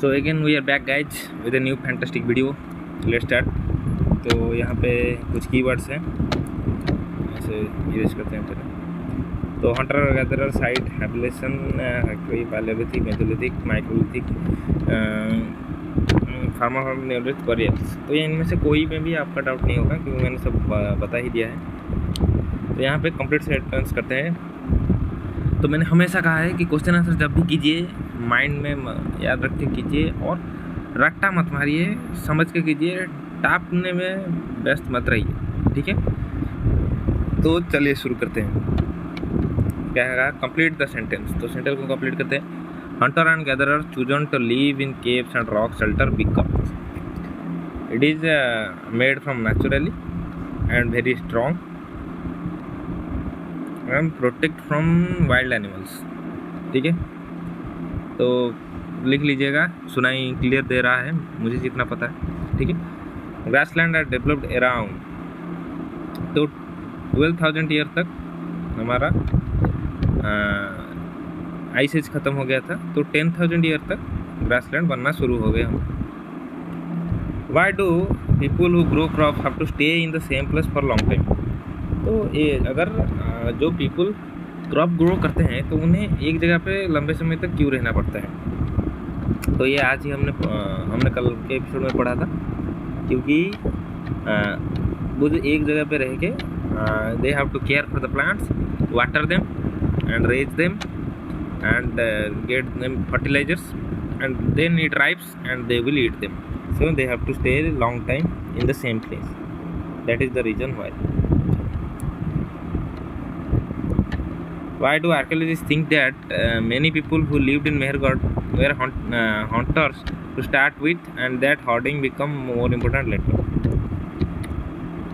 So again we are back guys with a new fantastic video. Let's start. तो यहाँ पे कुछ keywords हैं, ऐसे यूज करते हैं पहले। तो hunter gatherer site habitation palaeolithic mesolithic microlithic फार्माफार्मिक बरियर्स। तो ये इनमें से कोई में भी आपका डाउट नहीं होगा क्योंकि मैंने सब बता ही दिया है। तो यहाँ पे कंप्लीट सेंटेंस करते हैं। तो मैंने हमेशा कहा है कि क्वेश्चन आंसर जब भी कीजिए माइंड में याद रख के कीजिए और रट्टा मत मारिए, समझ के कीजिए, टापने में व्यस्त मत रहिए, ठीक है। तो चलिए शुरू करते हैं। क्या है, कंप्लीट द सेंटेंस। तो सेंटेंस को कंप्लीट करते हैं। Hunter and gatherer chosen to live in caves and rock shelter because it is made from naturally and very strong and protect from wild animals, ठीक है। तो लिख लीजिएगा, सुनाई क्लियर दे रहा है, मुझे जितना पता है, ठीक है। ग्रासलैंड आर डेवलप्ड अराउंड, तो 12,000 ईयर तक हमारा आइस एज ख़त्म हो गया था, तो 10,000 ईयर तक ग्रासलैंड बनना शुरू हो गया। Why do people who grow crop have to stay in the same place for long time. तो ये अगर जो पीपल क्रॉप ग्रो करते हैं तो उन्हें एक जगह पे लंबे समय तक क्यों रहना पड़ता है। तो ये आज ही हमने कल के एपिसोड में पढ़ा था, क्योंकि वो जो एक जगह पे रह के they have to care for the plants, water them and raise them and get them fertilisers and then it ripes and they will eat them, so they have to stay long time in the same place. That is the reason why. Why do archaeologists think that many people who lived in Mehergarh were hunters to start with and that hoarding become more important later?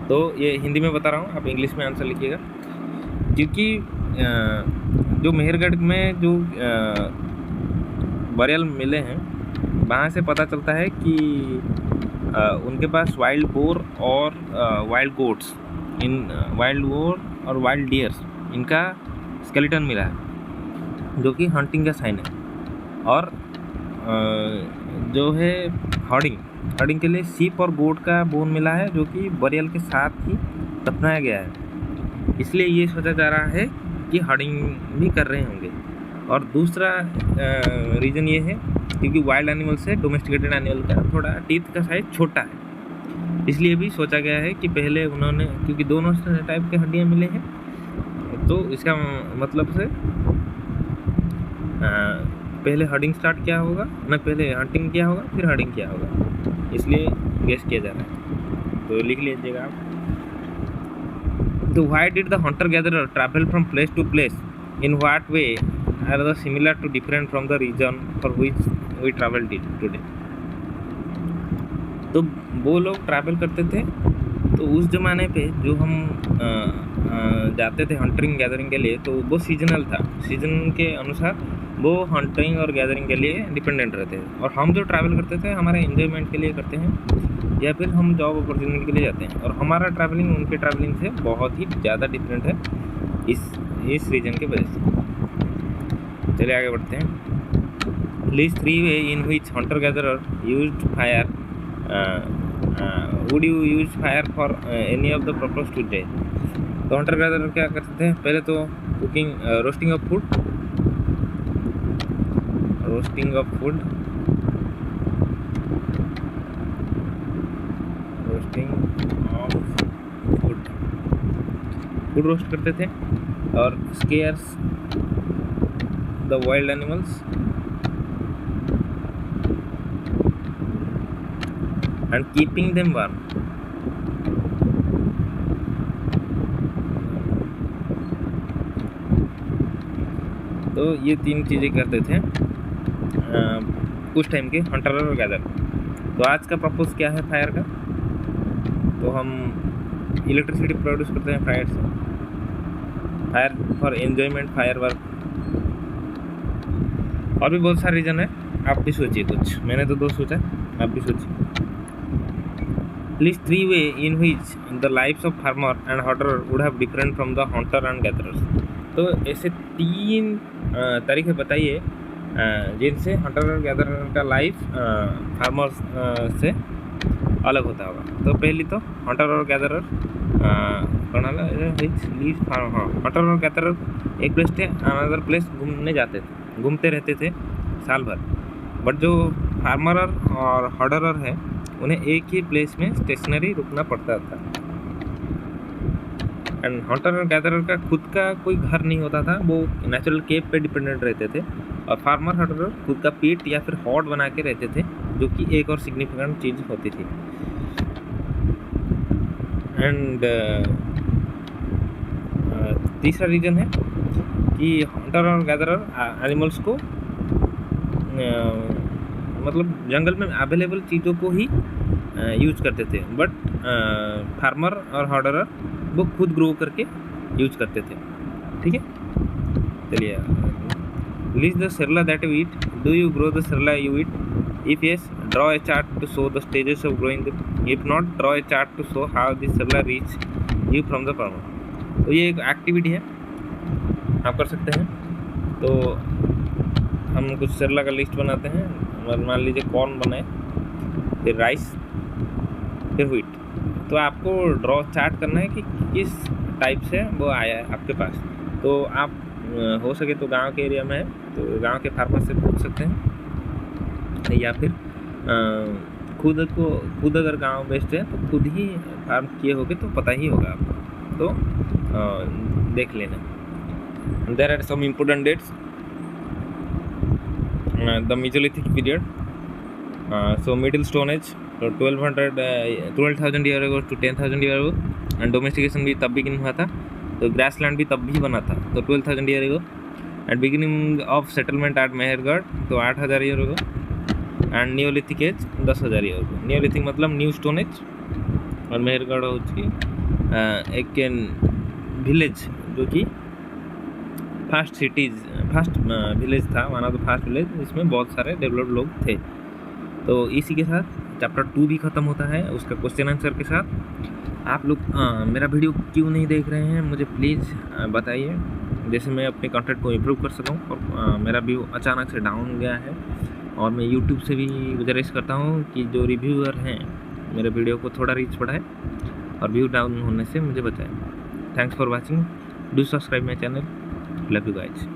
तो ये हिंदी में बता रहा हूँ, आप English में answer लिखिएगा। क्योंकि जो मेहरगढ़ में जो बरियल मिले हैं वहाँ से पता चलता है कि उनके पास वाइल्ड बोर और वाइल्ड गोट्स वाइल्ड बोर और वाइल्ड डियर्स इनका स्केलेटन मिला है, जो कि हंटिंग का साइन है। और जो है हर्डिंग के लिए सीप और गोट का बोन मिला है, जो कि बरियल के साथ ही दफनाया गया है। इसलिए ये सोचा जा रहा है कि हर्डिंग भी कर रहे होंगे। और दूसरा रीज़न ये है क्योंकि वाइल्ड एनिमल से डोमेस्टिकेटेड एनिमल का थोड़ा टीथ का साइज छोटा है, इसलिए भी सोचा गया है कि पहले उन्होंने, क्योंकि दोनों टाइप के हड्डियाँ मिले हैं, तो इसका मतलब से पहले हर्डिंग स्टार्ट किया होगा, पहले हंटिंग किया होगा फिर हर्डिंग किया होगा, इसलिए गेस किया जा रहा है। तो लिख लीजिएगा आप। तो why did the hunter gatherer travel from place to place, in what way are the similar to different from the reason for which we travel today. तो वो लोग ट्रैवल करते थे, तो उस ज़माने पे जो हम जाते थे हंटिंग गैदरिंग के लिए, तो वो सीजनल था, सीजन के अनुसार वो हंटिंग और गैदरिंग के लिए डिपेंडेंट रहते हैं। और हम जो ट्रैवल करते थे हमारे एंजॉयमेंट के लिए करते हैं या फिर हम जॉब अपॉर्चुनिटी के लिए जाते हैं, और हमारा ट्रैवलिंग उनके ट्रैवलिंग से बहुत ही ज़्यादा डिफरेंट है इस रीजन के वजह से। चलिए आगे बढ़ते हैं। List 3 way in which Hunter gatherer used fire. would you use fire for any of the purpose today? तो हंटर गैदरर क्या करते हैं, पहले तो cooking, roasting of food food roast करते थे, और scares the wild animals and keeping them warm. तो ये 3 चीज़ें करते थे कुछ टाइम के हंटर और गैदर। तो आज का पर्पस क्या है फायर का, तो हम इलेक्ट्रिसिटी प्रोड्यूस करते हैं फायर से, fire for enjoyment, fire work, और भी बहुत सारे रीज़न है। आप भी सोचिए कुछ, मैंने तो 2 सोचा, आप भी सोचिए। List 3 way in which the lives of farmer and hunter would have different from the hunter and gatherers। तो ऐसे 3 तरीके बताइए जिनसे हंटर और गैदरर का लाइफ फार्मर्स से अलग होता होगा। तो पहली तो हंटर और गैदरर हंटर और गैदरर एक प्लेस से अनदर प्लेस घूमते रहते थे साल भर। बट जो फार्मर और हर्डरर है उन्हें एक ही प्लेस में स्टेशनरी रुकना पड़ता था। एंड हंटर और गैदरर का खुद का कोई घर नहीं होता था, वो नेचुरल केप पे डिपेंडेंट रहते थे। और फार्मर हर्डरर खुद का पीट या फिर हॉट बना के रहते थे, जो कि एक और सिग्निफिकेंट चीज़ होती थी। एंड तीसरा रीज़न है कि हंटर और गैदरर एनिमल्स को मतलब जंगल में अवेलेबल चीज़ों को ही यूज करते थे। बट फार्मर और हर्डरर वो खुद ग्रो करके यूज करते थे। ठीक है, चलिए। List the cereal that you eat. Do you grow the cereal you eat? If yes, draw a chart to show the stages of growing them. If not, draw a chart to show how this cereal reach you from the farmer. तो ये एक activity है, आप कर सकते हैं। तो हम कुछ सेरेला का लिस्ट बनाते हैं। मान लीजिए कॉर्न बनाए, फिर राइस, फिर व्हीट। तो आपको ड्रॉ चार्ट करना है कि किस टाइप से वो आया है आपके पास। तो आप हो सके तो गांव के एरिया में है तो गांव के फार्मर से पूछ सकते हैं, या फिर खुद अगर गांव बेस्ड है तो खुद ही फार्म किए होगे तो पता ही होगा आपको। तो देख लेना। There are some important dates. The mesolithic period, so middle stone age, so 12,000 year ago to 10,000 year ago. And domestication भी तब बिगिन हुआ था, तो ग्रासलैंड भी तब भी बना था, तो 12,000 year ago. And beginning of settlement at Mehrgarh, तो 8,000 year ago. And neolithic age 10,000 year ago. Neolithic मतलब न्यू स्टोन एज। और मेहरगढ़ होची एक विलेज जो कि फर्स्ट विलेज था, one of the first village जिसमें बहुत सारे डेवलप्ड लोग थे। तो इसी के साथ चैप्टर 2 भी ख़त्म होता है, उसका क्वेश्चन आंसर के साथ। आप लोग मेरा वीडियो क्यों नहीं देख रहे हैं मुझे प्लीज़ बताइए, जैसे मैं अपने कंटेंट को इम्प्रूव कर सकूं। और मेरा व्यू अचानक से डाउन गया है, और मैं यूट्यूब से भी गुजारिश करता हूं कि जो रिव्यूअर हैं मेरे वीडियो को थोड़ा रीच बढ़ाए और व्यू डाउन होने से मुझे बचाएं। Thanks for watching, do subscribe my channel. Love you guys.